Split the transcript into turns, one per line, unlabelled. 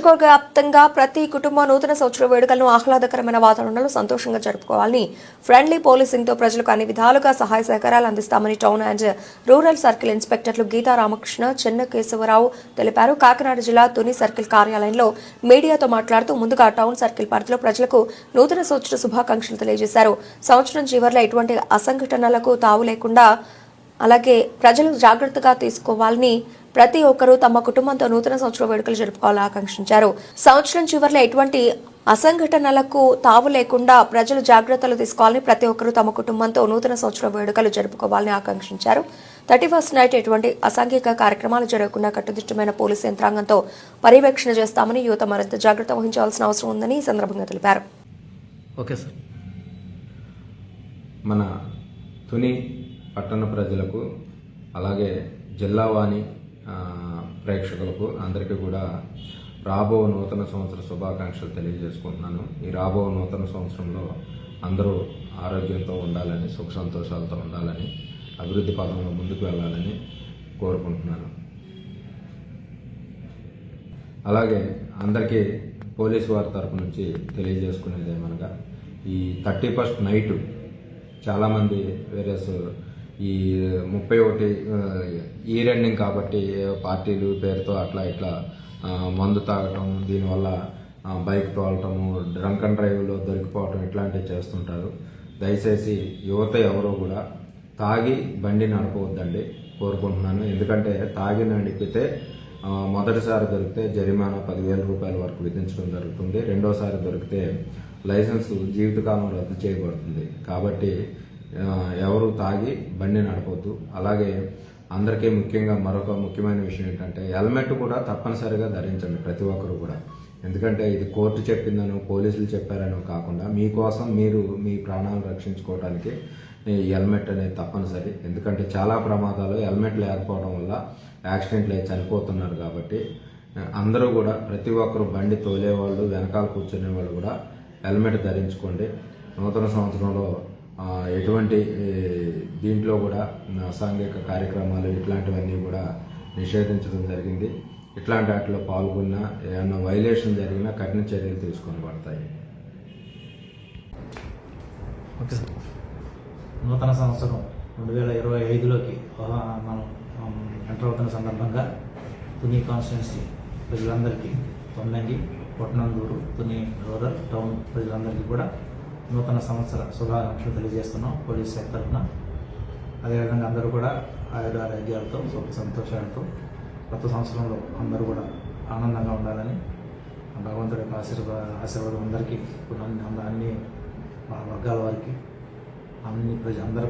నియోజకవర్గ వ్యాప్తంగా ప్రతి కుటుంబం నూతన సంవత్సర వేడుకలను ఆహ్లాదకరమైన వాతావరణంలో సంతోషంగా జరుపుకోవాలని ఫ్రెండ్లీ పోలీసింగ్ తో ప్రజలకు అన్ని విధాలుగా సహాయ సహకారాలు అందిస్తామని టౌన్ అండ్ రూరల్ సర్కిల్ ఇన్స్పెక్టర్లు గీతా రామకృష్ణ చెన్న కేశవరావు తెలిపారు. కాకినాడ జిల్లా తుని సర్కిల్ కార్యాలయంలో మీడియాతో మాట్లాడుతూ ముందుగా టౌన్ సర్కిల్ పరిధిలో ప్రజలకు నూతన సంవత్సర శుభాకాంక్షలు తెలియజేశారు. సంవత్సరం చివర్లో ఎటువంటి అసంఘటనలకు తావు లేకుండా అలాగే ప్రజలు జాగ్రత్తగా తీసుకోవాలని ప్రతి ఒక్కరూ తమ కుటుంబంతో నూతన సంవత్సర వేడుకలు జరుపుకోవాలని ఆకాంక్షించారు. సంవత్సరం చివర్లో ఎటువంటి అసంఘటనలకు తావు లేకుండా ప్రజలు జాగ్రత్తలు తీసుకోవాలని ప్రతి ఒక్కరూ తమ కుటుంబంతో నూతన సంవత్సర వేడుకలు జరుపుకోవాలని ఆకాంక్షించారు. 31st నైట్ ఎటువంటి అసాంఘిక కార్యక్రమాలు జరగకుండా కట్టుదిట్టమైన పోలీసు యంత్రాంగంతో పర్యవేక్షణ చేస్తామని యువత మరింత జాగ్రత్త వహించాల్సిన అవసరం ఉందని ఈ సందర్భంగా తెలిపారు.
Okay sir. మన తుని పట్టణ ప్రజలకు అలాగే జిల్లావాణి ప్రేక్షకులకు అందరికీ కూడా రాబో నూతన సంవత్సర శుభాకాంక్షలు తెలియజేసుకుంటున్నాను. ఈ రాబో నూతన సంవత్సరంలో అందరూ ఆరోగ్యంతో ఉండాలని, సుఖ సంతోషాలతో ఉండాలని, అభివృద్ధి పదంలో ముందుకు వెళ్ళాలని కోరుకుంటున్నాను. అలాగే అందరికీ పోలీసు వారి తరపు నుంచి తెలియజేసుకునేది ఏమనగా ఈ 31st నైటు చాలామంది వేరియస్ ఈ 31 ఇయర్ ఎండింగ్ కాబట్టి పార్టీలు పేరుతో అట్లా ఇట్లా మందు తాగటం, దీనివల్ల బైక్ తోలటము, డ్రంక్ అండ్ డ్రైవ్లో దొరికిపోవటం ఇట్లాంటివి చేస్తుంటారు. దయచేసి యువత ఎవరో కూడా తాగి బండి నడపవద్దండి కోరుకుంటున్నాను. ఎందుకంటే తాగి నడిపితే మొదటిసారి దొరికితే జరిమానా 10,000 రూపాయల వరకు విధించడం జరుగుతుంది. రెండోసారి దొరికితే లైసెన్స్ జీవితకాలం రద్దు చేయబడుతుంది. కాబట్టి ఎవరు తాగి బండి నడపొద్దు. అలాగే అందరికీ ముఖ్యంగా మరొక ముఖ్యమైన విషయం ఏంటంటే హెల్మెట్ కూడా తప్పనిసరిగా ధరించండి ప్రతి ఒక్కరు కూడా. ఎందుకంటే ఇది కోర్టు చెప్పిందనో పోలీసులు చెప్పారనో కాకుండా మీకోసం మీరు మీ ప్రాణాలు రక్షించుకోవడానికి హెల్మెట్ అనేది తప్పనిసరి. ఎందుకంటే చాలా ప్రమాదాలు హెల్మెట్ లేకపోవడం వల్ల యాక్సిడెంట్లు అయి చనిపోతున్నారు. కాబట్టి అందరూ కూడా ప్రతి ఒక్కరు బండి తోలేవాళ్ళు, వెనకాల కూర్చునే వాళ్ళు కూడా హెల్మెట్ ధరించుకోండి. నూతన సంవత్సరంలో ఎటువంటి దీంట్లో కూడా అసాంఘిక కార్యక్రమాలు ఇట్లాంటివన్నీ కూడా నిషేధించడం జరిగింది. ఇట్లాంటి వాటిలో పాల్గొన్నా ఏమైనా వైలేషన్ జరిగినా కఠిన చర్యలు తీసుకొని పడతాయి.
Okay sir. నూతన సంవత్సరం 2025లోకి మనం ఎంటర్ అవుతున్న సందర్భంగా తుని కాన్స్టిట్యున్సీ ప్రజలందరికీ, తొమ్మిది పొట్నందూరు, తుని రూరల్, టౌన్ ప్రజలందరికీ కూడా నూతన సంవత్సర శుభాకాంక్షలు తెలియజేస్తున్నాం పోలీస్ శాఖ తరఫున. అదేవిధంగా అందరూ కూడా ఆరోగ్యాలతో సుఖ సంతోషాలతో కొత్త సంవత్సరంలో అందరూ కూడా ఆనందంగా ఉండాలని భగవంతుడి యొక్క ఆశీర్వాదం అందరికీ, అన్ని వర్గాల వారికి, అందరి ప్రజలందరూ